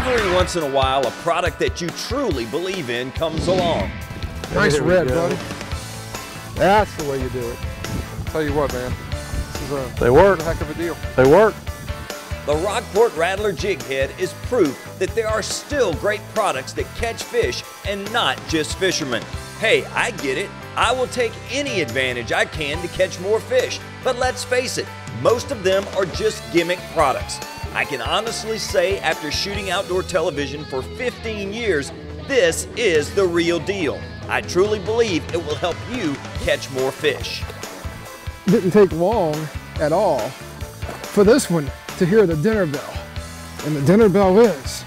Every once in a while, a product that you truly believe in comes along. Nice red, buddy. That's the way you do it. Tell you what, man, this is a heck of a deal. They work. The Rockport Rattler jig head is proof that there are still great products that catch fish and not just fishermen. Hey, I get it. I will take any advantage I can to catch more fish. But let's face it, most of them are just gimmick products. I can honestly say after shooting outdoor television for 15 years, this is the real deal. I truly believe it will help you catch more fish. Didn't take long at all for this one to hear the dinner bell. And the dinner bell is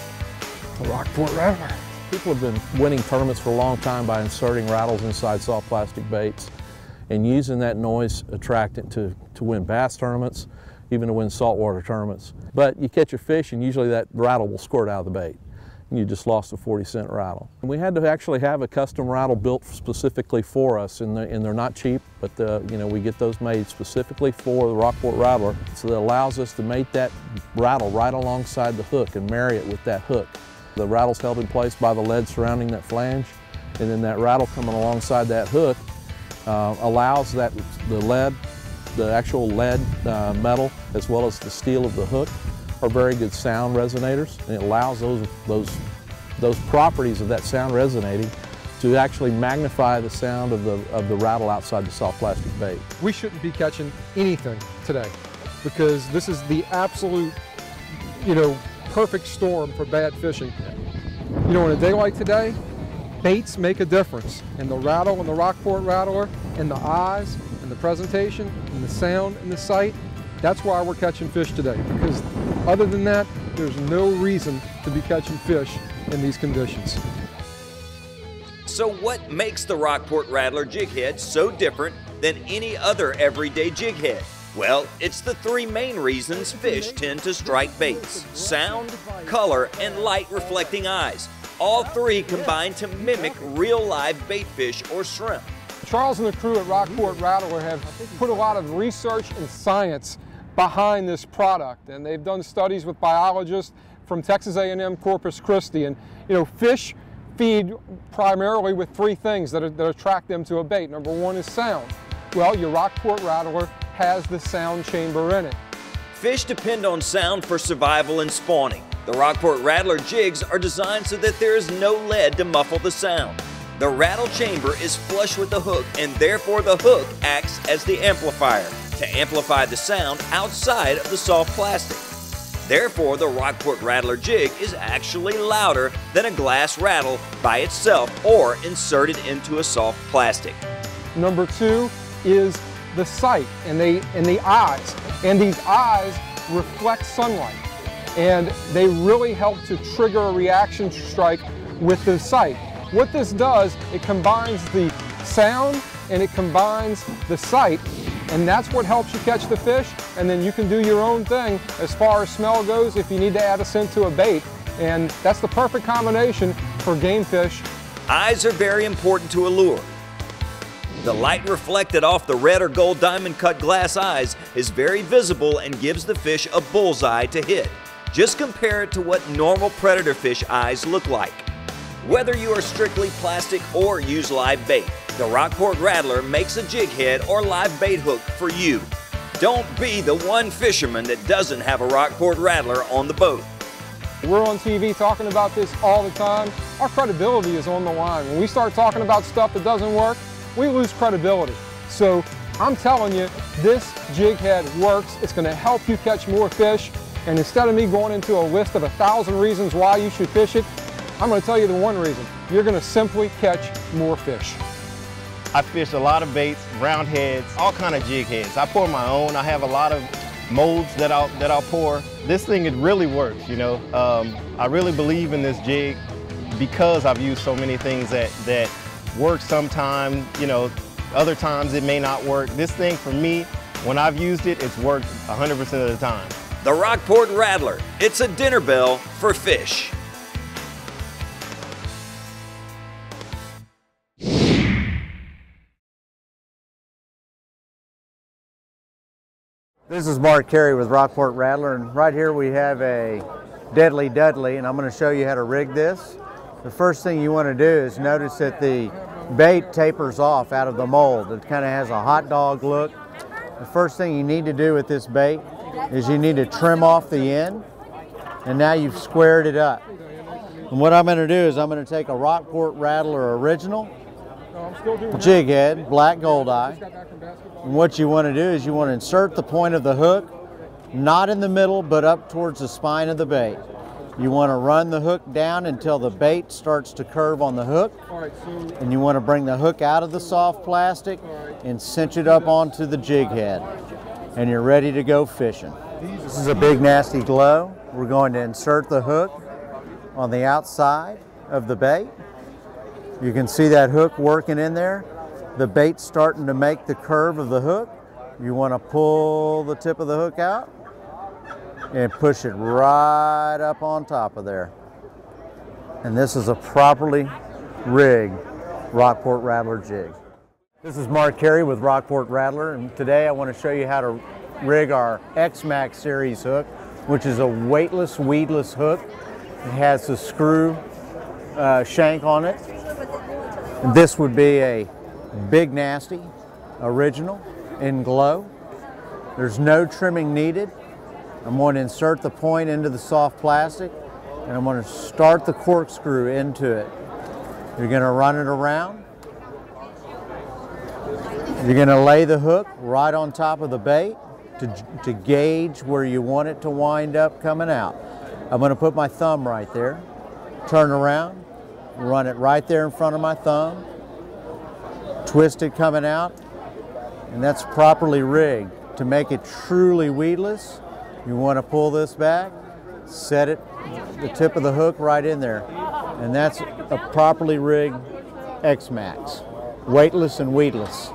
the Rockport Rattler. People have been winning tournaments for a long time by inserting rattles inside soft plastic baits and using that noise attractant to win bass tournaments, even to win saltwater tournaments. But you catch a fish and usually that rattle will squirt out of the bait. And you just lost a 40-cent rattle. And we had to actually have a custom rattle built specifically for us, and they're not cheap, but you know, we get those made specifically for the Rockport Rattler. So that allows us to mate that rattle right alongside the hook and marry it with that hook. The rattle's held in place by the lead surrounding that flange, and then that rattle coming alongside that hook allows the actual lead metal, as well as the steel of the hook, are very good sound resonators, and it allows those properties of that sound resonating to actually magnify the sound of the rattle outside the soft plastic bait. We shouldn't be catching anything today because this is the absolute, you know, perfect storm for bad fishing. You know, on a day like today, baits make a difference, and the rattle and the Rockport Rattler and the eyes and the presentation and the sound and the sight, that's why we're catching fish today, because other than that, there's no reason to be catching fish in these conditions. So what makes the Rockport Rattler jig head so different than any other everyday jig head? Well, it's the three main reasons fish tend to strike baits: sound, color, and light reflecting eyes. All three combine to mimic real live bait fish or shrimp. Charles and the crew at Rockport Rattler have put a lot of research and science behind this product, and they've done studies with biologists from Texas A&M Corpus Christi. And you know, fish feed primarily with three things that attract them to a bait. Number one is sound. Well, your Rockport Rattler has the sound chamber in it. Fish depend on sound for survival and spawning. The Rockport Rattler jigs are designed so that there is no lead to muffle the sound. The rattle chamber is flush with the hook, and therefore the hook acts as the amplifier to amplify the sound outside of the soft plastic. Therefore, the Rockport Rattler jig is actually louder than a glass rattle by itself or inserted into a soft plastic. Number two is the sight and the eyes. And these eyes reflect sunlight, and they really help to trigger a reaction strike with the sight. What this does, it combines the sound and it combines the sight, and that's what helps you catch the fish. And then you can do your own thing as far as smell goes if you need to add a scent to a bait, and that's the perfect combination for game fish. Eyes are very important to a lure. The light reflected off the red or gold diamond cut glass eyes is very visible and gives the fish a bullseye to hit. Just compare it to what normal predator fish eyes look like. Whether you are strictly plastic or use live bait, the Rockport Rattler makes a jig head or live bait hook for you. Don't be the one fisherman that doesn't have a Rockport Rattler on the boat. We're on TV talking about this all the time. Our credibility is on the line. When we start talking about stuff that doesn't work, we lose credibility. So I'm telling you, this jig head works. It's going to help you catch more fish. And instead of me going into a list of 1,000 reasons why you should fish it, I'm going to tell you the one reason. You're going to simply catch more fish. I fish a lot of baits, round heads, all kind of jig heads. I pour my own. I have a lot of molds that I'll pour. This thing, it really works, you know. I really believe in this jig because I've used so many things that work sometimes, you know, other times it may not work. This thing, for me, when I've used it, it's worked 100% of the time. The Rockport Rattler, it's a dinner bell for fish. This is Mark Carey with Rockport Rattler, and right here we have a Deadly Dudley, and I'm going to show you how to rig this. The first thing you want to do is notice that the bait tapers off out of the mold. It kind of has a hot dog look. The first thing you need to do with this bait is you need to trim off the end, and now you've squared it up. And what I'm going to do is I'm going to take a Rockport Rattler original jig head, black gold eye, and what you want to do is you want to insert the point of the hook not in the middle but up towards the spine of the bait. You want to run the hook down until the bait starts to curve on the hook, and you want to bring the hook out of the soft plastic and cinch it up onto the jig head, and you're ready to go fishing. This is a big nasty glow. We're going to insert the hook on the outside of the bait. You can see that hook working in there. The bait's starting to make the curve of the hook. You want to pull the tip of the hook out and push it right up on top of there. And this is a properly rigged Rockport Rattler jig. This is Mark Carey with Rockport Rattler, and today I want to show you how to rig our X-Max series hook, which is a weightless, weedless hook. It has a screw shank on it. This would be a Big Nasty original in glow. There's no trimming needed. I'm going to insert the point into the soft plastic, and I'm going to start the corkscrew into it. You're going to run it around. You're going to lay the hook right on top of the bait to gauge where you want it to wind up coming out. I'm going to put my thumb right there, turn around, run it right there in front of my thumb, twist it coming out, and that's properly rigged. To make it truly weedless, you want to pull this back, set it, the tip of the hook right in there, and that's a properly rigged X-Max, weightless and weedless.